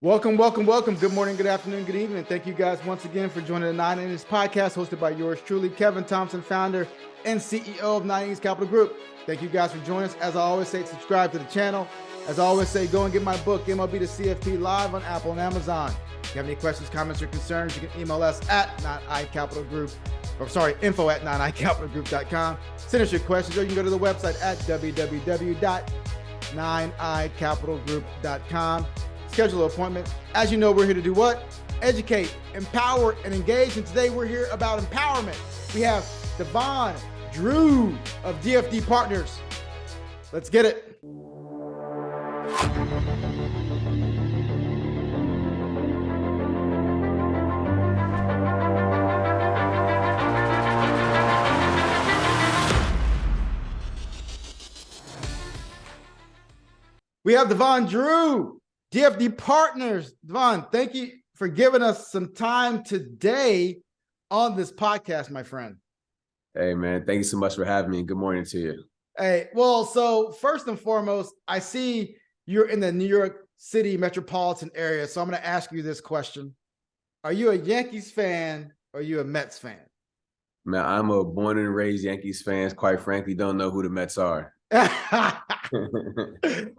Welcome, welcome, welcome. Good morning, good afternoon, good evening. Thank you guys once again for joining the 9 Innings podcast hosted by yours truly, Kevin Thompson, founder and CEO of 9 Innings Capital Group. Thank you guys for joining us. As I always say, subscribe to the channel. As I always say, go and get my book, MLB to CFP, live on Apple and Amazon. If you have any questions, comments, or concerns, you can email us at info@9icapitalgroup.com. Send us your questions, or you can go to the website at www.9icapitalgroup.com. Schedule an appointment. As you know, we're here to do what? Educate, empower, and engage. And today we're here about empowerment. We have Devon Drew of DFD Partners. Let's get it. We have Devon Drew, DFD Partners. Devon, thank you for giving us some time today on this podcast, my friend. Hey, man. Thank you so much for having me. Good morning to you. Hey, well, so first and foremost, I see you're in the New York City metropolitan area. So I'm going to ask you this question. Are you a Yankees fan or are you a Mets fan? Man, I'm a born and raised Yankees fan. Quite frankly, don't know who the Mets are.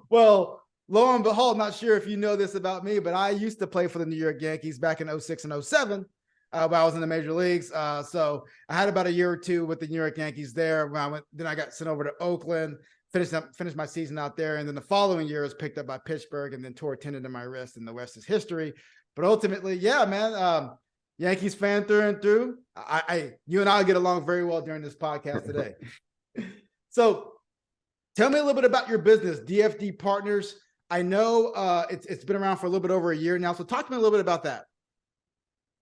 Well, lo and behold, not sure if you know this about me, but I used to play for the New York Yankees back in 06 and 07 when I was in the major leagues. So I had about a year or two with the New York Yankees there. Then I got sent over to Oakland, finished my season out there. And then the following year was picked up by Pittsburgh and then tore a tendon in my wrist, and the rest is history. But ultimately, yeah, man, Yankees fan through and through. You and I get along very well during this podcast today. So tell me a little bit about your business, DFD Partners. I know it's been around for a little bit over a year now. So talk to me a little bit about that.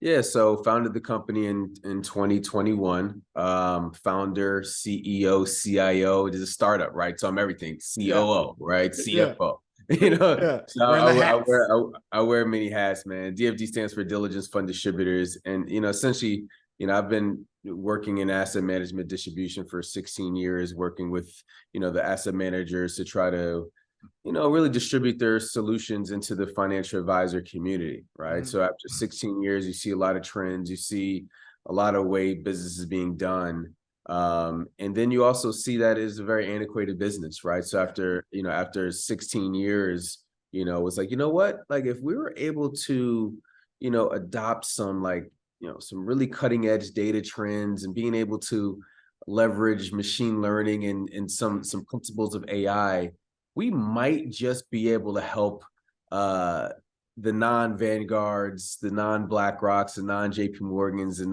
Yeah, so founded the company in 2021. Founder, CEO, CIO. It is a startup, right? So I'm everything. COO, right? CFO. Yeah. So I wear many hats, man. DFD stands for Diligence Fund Distributors. And, essentially, I've been working in asset management distribution for 16 years, working with, the asset managers to try to, really distribute their solutions into the financial advisor community, right? Mm-hmm. So after 16 years, you see a lot of trends, you see a lot of way business is being done. And then you also see that it's a very antiquated business, right? So after 16 years, it's like, what? Like if we were able to, adopt some some really cutting edge data trends and being able to leverage machine learning and some principles of AI, we might just be able to help the non-Vanguards, the non-BlackRocks, the non-JP Morgans, the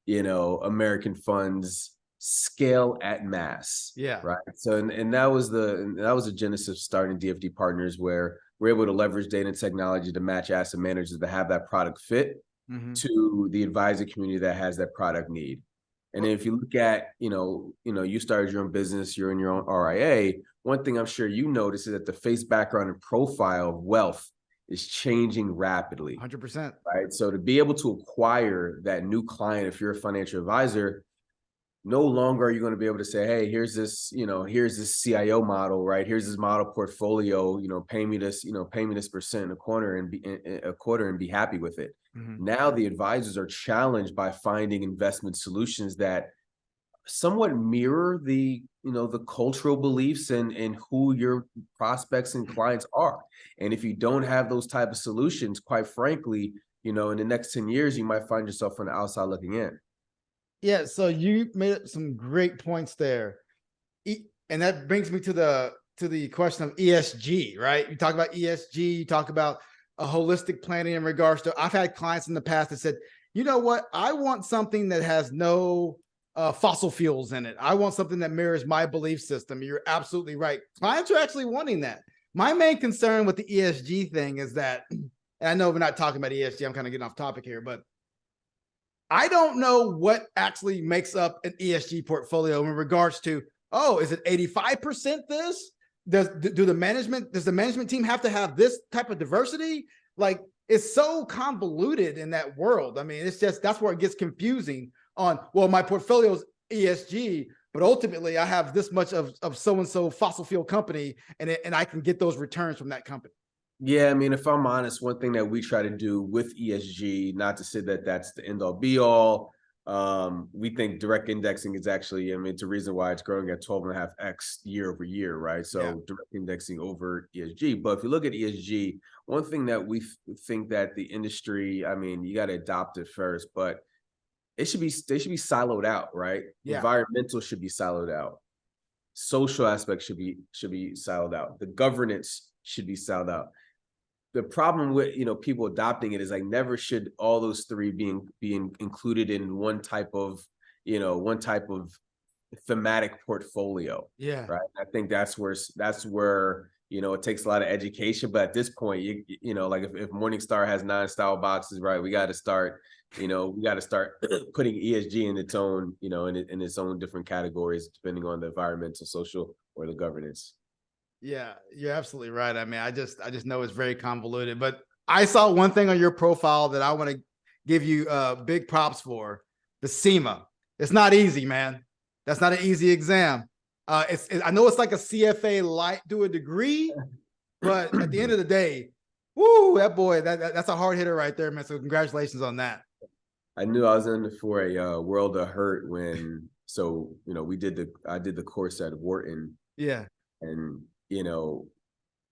non-American funds scale at mass. Yeah. Right. So and that was the genesis of starting DFD Partners, where we're able to leverage data and technology to match asset managers to have that product fit to the advisor community that has that product need. And if you look at, you started your own business, you're in your own RIA. One thing I'm sure you notice is that the face, background, and profile of wealth is changing rapidly. 100%. Right. So to be able to acquire that new client, if you're a financial advisor, no longer are you going to be able to say, hey, here's this CIO model, right? Here's this model portfolio, pay me this percent a quarter and be happy with it. Mm-hmm. Now the advisors are challenged by finding investment solutions that somewhat mirror the cultural beliefs and who your prospects and clients are. And if you don't have those type of solutions, quite frankly, in the next 10 years, you might find yourself on the outside looking in. Yeah, so you made some great points there. And that brings me to the question of ESG, right? You talk about ESG, you talk about a holistic planning in regards to, I've had clients in the past that said, you know what, I want something that has no fossil fuels in it. I want something that mirrors my belief system. You're absolutely right. Clients are actually wanting that. My main concern with the ESG thing is that, and I know we're not talking about ESG, I'm kind of getting off topic here, but I don't know what actually makes up an ESG portfolio in regards to, is it 85% this? Does the management team have to have this type of diversity? Like, it's so convoluted in that world. I mean, that's where it gets confusing on, well, my portfolio is ESG, but ultimately I have this much of so-and-so fossil fuel company and I can get those returns from that company. Yeah, I mean, if I'm honest, one thing that we try to do with ESG, not to say that that's the end all be all, we think direct indexing is actually, I mean, it's a reason why it's growing at 12.5x year over year, right? Yeah. So direct indexing over ESG. But if you look at ESG, one thing that we think that the industry, I mean, you got to adopt it first, but they should be siloed out, right? Yeah. Environmental should be siloed out. Social aspects should be siloed out. The governance should be siloed out. The problem with people adopting it is like never should all those three being included in one type of thematic portfolio. Yeah. Right. I think that's where it takes a lot of education. But at this point, like if Morningstar has 9 style boxes, right, we got to start putting ESG in its own, in its own different categories, depending on the environmental, social, or the governance. Yeah, you're absolutely right. I mean, I just know it's very convoluted, but I saw one thing on your profile that I want to give you big props for: the CIMA. It's not easy, man. That's not an easy exam. I know it's like a CFA light to a degree, but at the end of the day, woo, that boy, that's a hard hitter right there, man. So congratulations on that. I knew I was in for a world of hurt when, I did the course at Wharton. Yeah. And,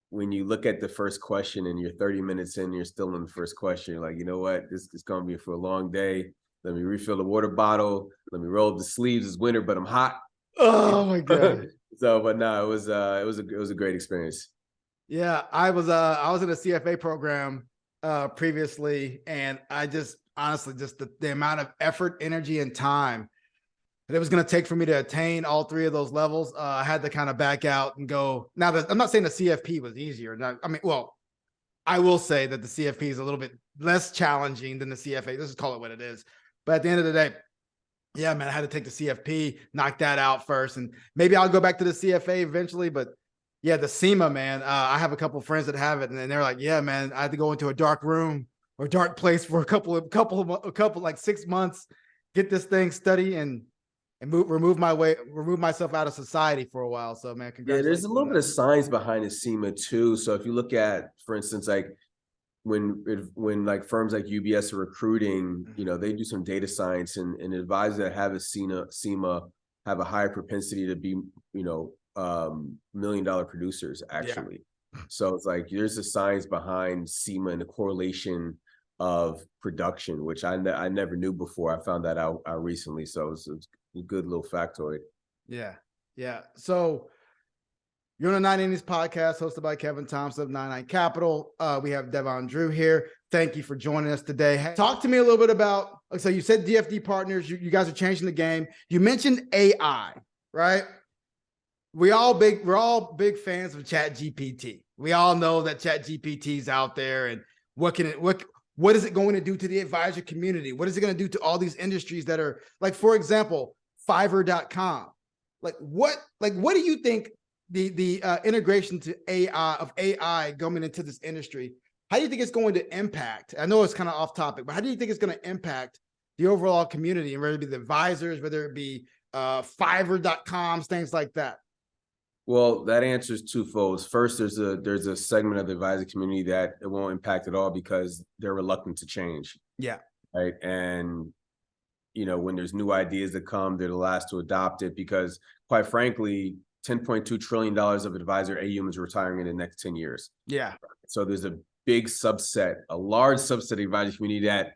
when you look at the first question and you're 30 minutes in, you're still in the first question, you're like, you know what, this is going to be for a long day. Let me refill the water bottle. Let me roll up the sleeves. It's winter, but I'm hot. Oh my God. So, but no, it was a great experience. Yeah, I was in a CFA program previously, and I just honestly just the amount of effort, energy, and time that it was going to take for me to attain all 3 of those levels, I had to kind of back out and go. Now, I'm not saying the CFP was easier. I mean, well, I will say that the CFP is a little bit less challenging than the CFA. Let's just call it what it is. But at the end of the day, yeah, man, I had to take the CFP, knock that out first, and maybe I'll go back to the CFA eventually. But yeah, the CIMA, man, I have a couple of friends that have it, and they're like, yeah, man, I had to go into a dark room or dark place for a couple like 6 months, get this thing, study and remove myself out of society for a while. So, man, Yeah, congratulations. there's a little bit of science behind the CIMA too. So if you look at, for instance, like when like firms like UBS are recruiting, they do some data science, and advisors that have a CIMA have a higher propensity to be, $1 million producers actually. Yeah. So it's like there's a science behind CIMA and the correlation of production, which I never knew before. I found that out recently. So it's a good little factoid. Yeah. Yeah. So you're on the 990s podcast hosted by Kevin Thompson of 99 Capital. We have Devon Drew here. Thank you for joining us today. Talk to me a little bit about, so you said DFD Partners, you guys are changing the game. You mentioned AI, right? We're all big fans of ChatGPT. We all know that ChatGPT is out there, and what is it going to do to the advisor community? What is it going to do to all these industries that are, like, for example, Fiverr.com? What do you think the integration to AI going into this industry, how do you think it's going to impact? I know it's kind of off topic, but how do you think it's going to impact the overall community, and whether it be the advisors, whether it be Fiverr.coms, things like that? Well, that answer is twofold. First, there's a segment of the advisor community that it won't impact at all because they're reluctant to change. Yeah. Right. And, when there's new ideas that come, they're the last to adopt it because, quite frankly, $10.2 trillion of advisor AUM is retiring in the next 10 years. Yeah. So there's a large subset of the advisor community that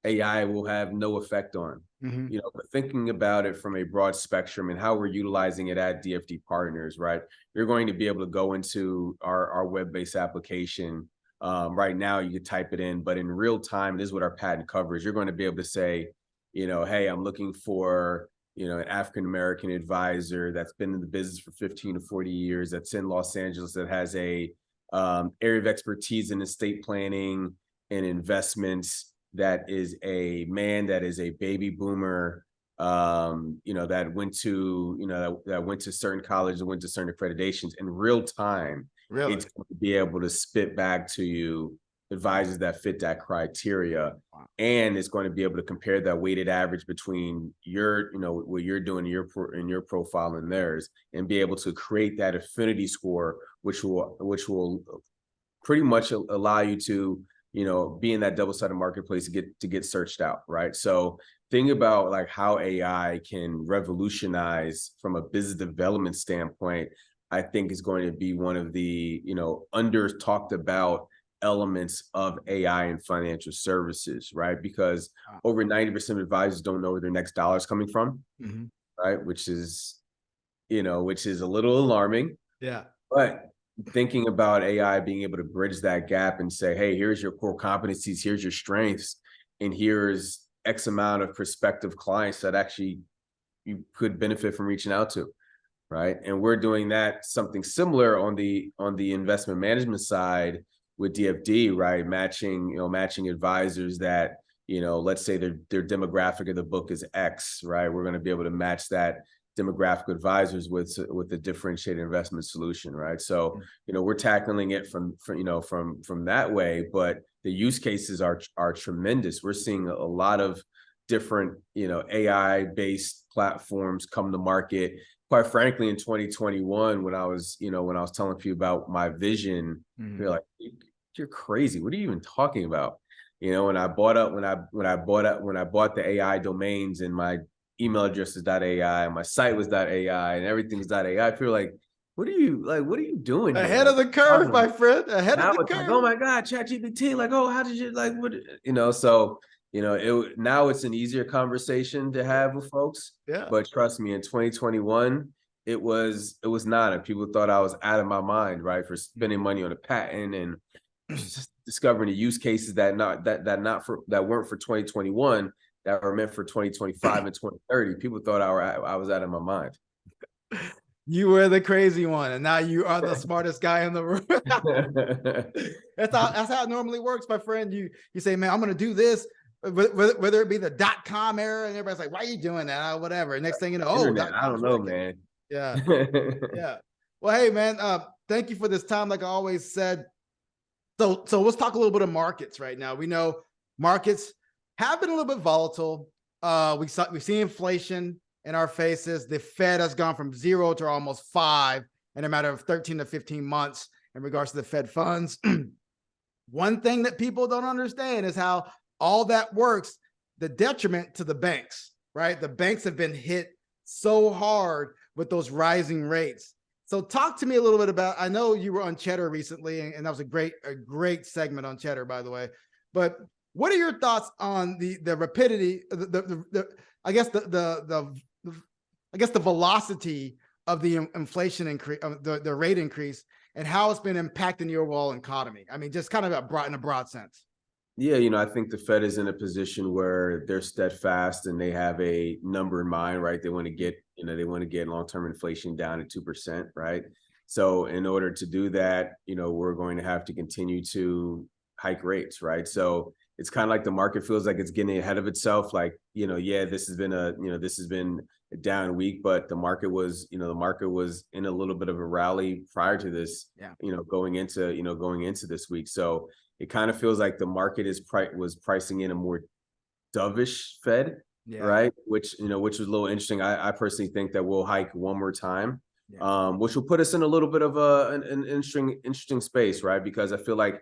AI will have no effect on. Mm-hmm. But thinking about it from a broad spectrum and how we're utilizing it at DFD Partners, right? You're going to be able to go into our web-based application. Right now, you can type it in, but in real time, this is what our patent covers. You're going to be able to say, hey, I'm looking for, an African-American advisor that's been in the business for 15 to 40 years, that's in Los Angeles, that has a area of expertise in estate planning and investments, that is a man that is a baby boomer, that went to certain colleges and went to certain accreditations in real time. Really? It's going to be able to spit back to you advisors that fit that criteria. Wow. And it's going to be able to compare that weighted average between what you're doing in your profile and theirs, and be able to create that affinity score, which will pretty much allow you to, be in that double-sided marketplace to get searched out, right? So think about like how AI can revolutionize from a business development standpoint. I think is going to be one of the, under talked about elements of AI in financial services, right? Because over 90% of advisors don't know where their next dollar is coming from, right? Which is a little alarming. Yeah. But thinking about AI being able to bridge that gap and say, hey, here's your core competencies, here's your strengths, and here's X amount of prospective clients that actually you could benefit from reaching out to, right? And we're doing that something similar on the investment management side with DFD, right? Matching advisors that, let's say their demographic of the book is X, right? We're going to be able to match that demographic advisors with a differentiated investment solution, right? So, we're tackling it from that way, but the use cases are tremendous. We're seeing a lot of different, AI based platforms come to market. Quite frankly, in 2021, when I was telling people about my vision, they're like, "You're crazy. What are you even talking about?" When I bought the AI domains and my email address is .ai, my site was .ai, and everything was .ai. I feel like, what are you doing here? Ahead of the curve, my friend. Ahead of the curve. Like, oh my God, ChatGPT. Like, oh, how did you So, now it's an easier conversation to have with folks. Yeah. But trust me, in 2021, it was not. And people thought I was out of my mind, right, for spending money on a patent and just discovering the use cases that weren't for 2021. That were meant for 2025 and 2030. People thought I was out of my mind. You were the crazy one, and now you are the smartest guy in the room. That's how it normally works, my friend. You say, man, I'm going to do this, whether it be the .com era, and everybody's like, why are you doing that? Next thing you know, Internet, I don't know, man. Yeah. Yeah. Well, hey, man, thank you for this time. Like I always said. So let's talk a little bit of markets right now. We know markets have been a little bit volatile. We see inflation in our faces. The Fed has gone from 0 to almost 5 in a matter of 13 to 15 months in regards to the Fed funds. One thing that people don't understand is how all that works, the detriment to the banks, right? The banks have been hit so hard with those rising rates. So talk to me a little bit about, I know you were on Cheddar recently, and that was a great segment on Cheddar, by the way, but what are your thoughts on the rapidity, I guess the velocity of the inflation increase, the rate increase, and how it's been impacting the overall economy? I mean, just kind of in a broad sense. Yeah, I think the Fed is in a position where they're steadfast and they have a number in mind, right? They want to get, long-term inflation down at 2%, right? So in order to do that, we're going to have to continue to hike rates, right? So it's kind of like the market feels like it's getting ahead of itself. Like, this has been a down week, but the market was in a little bit of a rally prior to this, going into this week. So it kind of feels like the market was pricing in a more dovish Fed, right? Which was a little interesting. I personally think that we'll hike one more time, which will put us in a little bit of an interesting space, right? Because I feel like,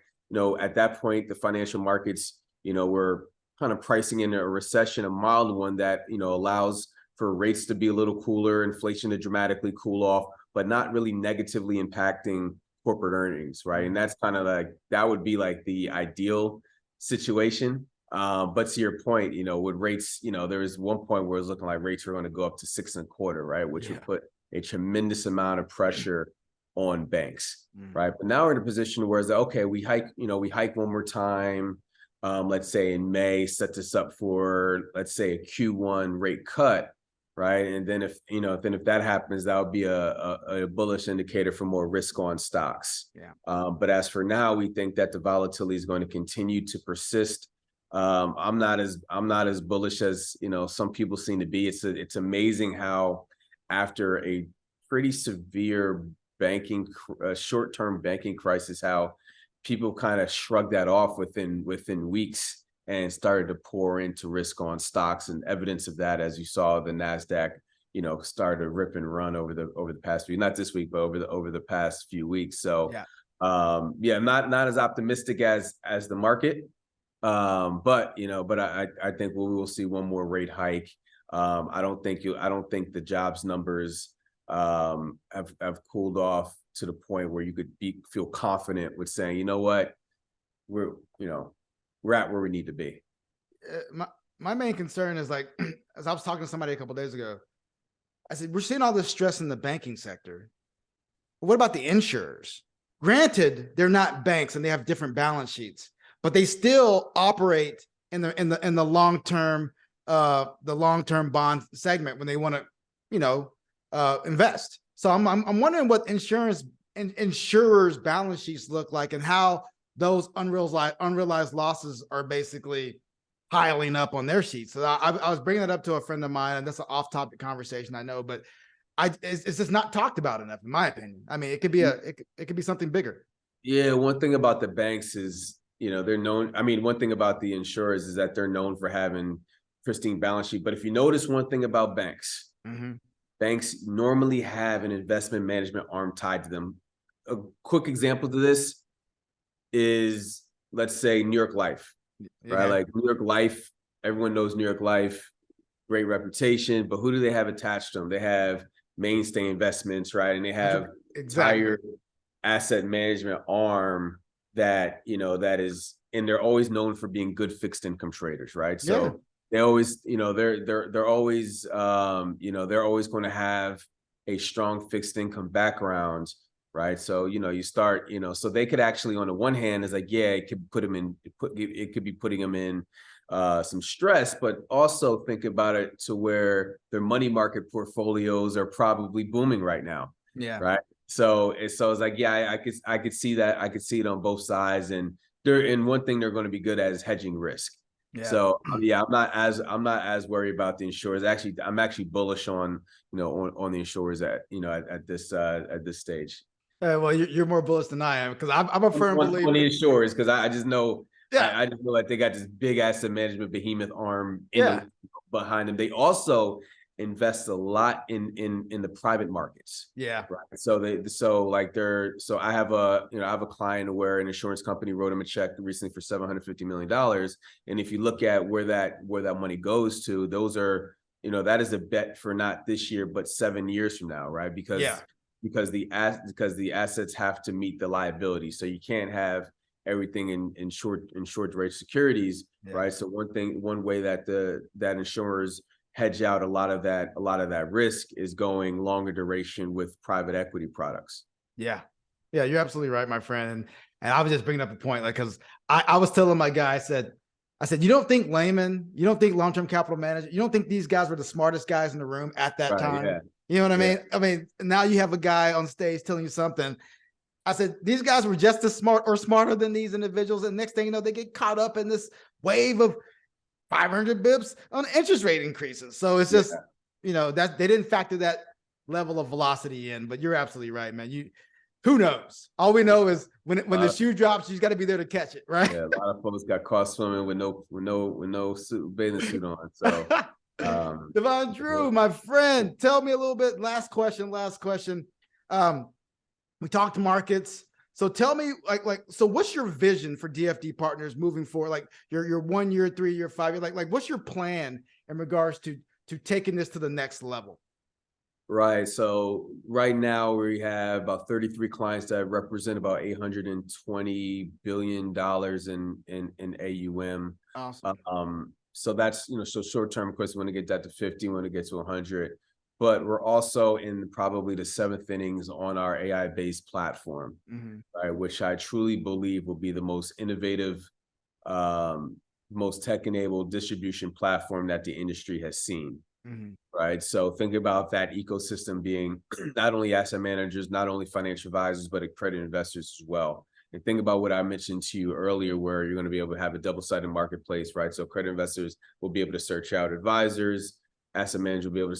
at that point, the financial markets, we're kind of pricing in a recession, a mild one that, allows for rates to be a little cooler, inflation to dramatically cool off, but not really negatively impacting corporate earnings, right? And that's kind of that would be like the ideal situation. But to your point, with rates, there was one point where it was looking like rates were going to go up to 6.25, right? Which would put a tremendous amount of pressure on banks, right? But now we're in a position where it's like, okay, we hike one more time. Let's say in May, set this up for, let's say, a Q1 rate cut, right? And then if that happens, that would be a bullish indicator for more risk on stocks. But as for now, we think that the volatility is going to continue to persist. I'm not as bullish as some people seem to be. It's amazing how after a pretty severe short-term banking crisis, how people kind of shrugged that off within weeks and started to pour into risk on stocks, and evidence of that, as you saw, the NASDAQ, started to rip and run over the past few, not this week, but over the past few weeks. So Yeah, not as optimistic as the market. But I think we will see one more rate hike. I don't think the jobs numbers have cooled off to the point where you could feel confident with saying, you know what, we're at where we need to be. My main concern is, like, as I was talking to somebody a couple of days ago, I said, we're seeing all this stress in the banking sector. But what about the insurers? Granted, they're not banks and they have different balance sheets, but they still operate in the long-term bond segment when they want to invest. So I'm wondering what insurers' balance sheets look like, and how those unrealized losses are basically piling up on their sheets. So I was bringing that up to a friend of mine, and that's an off-topic conversation, I know, but it's just not talked about enough, in my opinion. I mean, it could be something bigger. Yeah, one thing about the banks is, they're known. I mean, one thing about the insurers is that they're known for having pristine balance sheet. But if you notice one thing about banks, banks normally have an investment management arm tied to them. A quick example to this is, let's say, New York Life, right? Like New York Life, everyone knows New York Life, great reputation, but who do they have attached to them? They have Mainstay Investments, right? And they have entire asset management arm that is, and they're always known for being good fixed income traders, right? So they always, they're always going to have a strong fixed income background, right? So you start, so they could actually, on the one hand, is like, yeah, it could it could be putting them in some stress, but also think about it to where their money market portfolios are probably booming right now. Yeah. Right. So it's like, yeah, I could see that. I could see it on both sides. And one thing they're going to be good at is hedging risk. Yeah. So yeah, I'm not as worried about the insurers. Actually, I'm actually bullish on the insurers at this stage. Well, you're more bullish than I am, because I'm a firm believer on the insurers, because I just know. Yeah. I just feel like they got this big asset management behemoth arm behind them. They also invest a lot in the private markets. Yeah. Right. So I have a client where an insurance company wrote him a check recently for $750 million. And if you look at where that money goes to, those are, that is a bet for not this year, but 7 years from now, right? Because the assets have to meet the liability. So you can't have everything in short duration securities, right? So one way that insurers hedge out a lot of that risk is going longer duration with private equity products. Yeah, you're absolutely right, my friend. And I was just bringing up a point, like, because I was telling my guy, I said, you don't think layman, you don't think long-term capital manager, you don't think these guys were the smartest guys in the room at that time? Yeah. You know what I mean? I mean, now you have a guy on stage telling you something. I said, these guys were just as smart or smarter than these individuals. And next thing you know, they get caught up in this wave of 500 bips on interest rate increases. So it's just, that they didn't factor that level of velocity in. But you're absolutely right, man. Who knows? All we know is when the shoe drops, you got to be there to catch it, right? Yeah, a lot of folks got caught swimming with no bathing suit on. So, Devon Drew, my friend, tell me a little bit. Last question. We talked markets. So tell me, so what's your vision for DFD Partners moving forward? Like your 1 year, 3 year, 5 year, like what's your plan in regards to taking this to the next level? Right. So right now we have about 33 clients that represent about $820 billion in AUM. Awesome. So that's, so short-term, of course, we want to get that to 50, we want to get to 100. But we're also in probably the 7th innings on our AI-based platform, right? Which I truly believe will be the most innovative, most tech-enabled distribution platform that the industry has seen, right? So think about that ecosystem being not only asset managers, not only financial advisors, but accredited investors as well. And think about what I mentioned to you earlier, where you're going to be able to have a double-sided marketplace, right? So accredited investors will be able to search out advisors, asset managers will be able to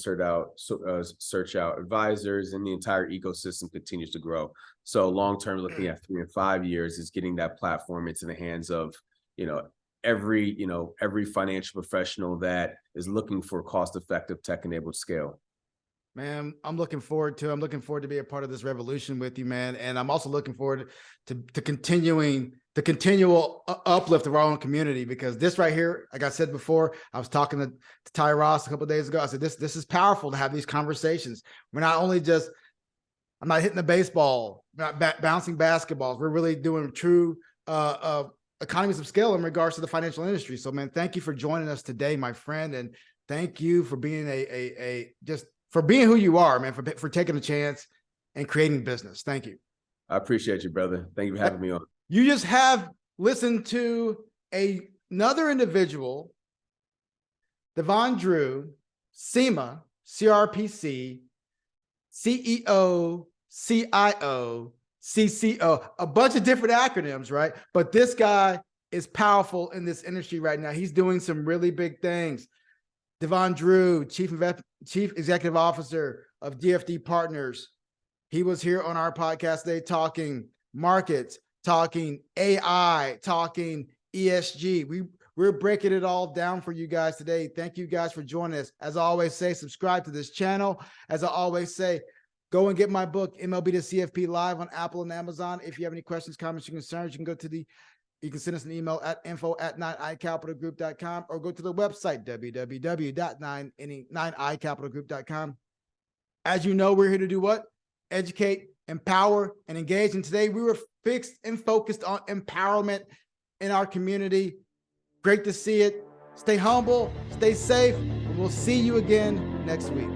search out advisors, and the entire ecosystem continues to grow. So long-term, looking at 3 and 5 years, is getting that platform into the hands of, every financial professional that is looking for cost-effective tech-enabled scale. Man, I'm looking forward to be a part of this revolution with you, man. And I'm also looking forward to continuing the continual uplift of our own community, because this right here, like I said before, I was talking to Ty Ross a couple of days ago. I said, this is powerful to have these conversations. We're not only just, I'm not hitting the baseball, not bouncing basketballs. We're really doing true economies of scale in regards to the financial industry. So, man, thank you for joining us today, my friend. And thank you for being for being who you are, man, for taking a chance and creating business. Thank you. I appreciate you, brother. Thank you for having me on. You just have listened to another individual, Devon Drew, CIMA, CRPC, CEO, CIO, CCO, a bunch of different acronyms, right? But this guy is powerful in this industry right now. He's doing some really big things. Devon Drew, Chief Executive Officer of DFD Partners. He was here on our podcast today talking markets, talking AI, talking ESG. We're breaking it all down for you guys today. Thank you guys for joining us. As I always say, subscribe to this channel. As I always say, go and get my book, MLB to CFP, live on Apple and Amazon. If you have any questions, comments, or concerns, you can send us an email at info@9icapitalgroup.com or go to the website, www.9icapitalgroup.com. As you know, we're here to do what? Educate, empower, and engage. And today we were fixed and focused on empowerment in our community. Great to see it. Stay humble, stay safe, and we'll see you again next week.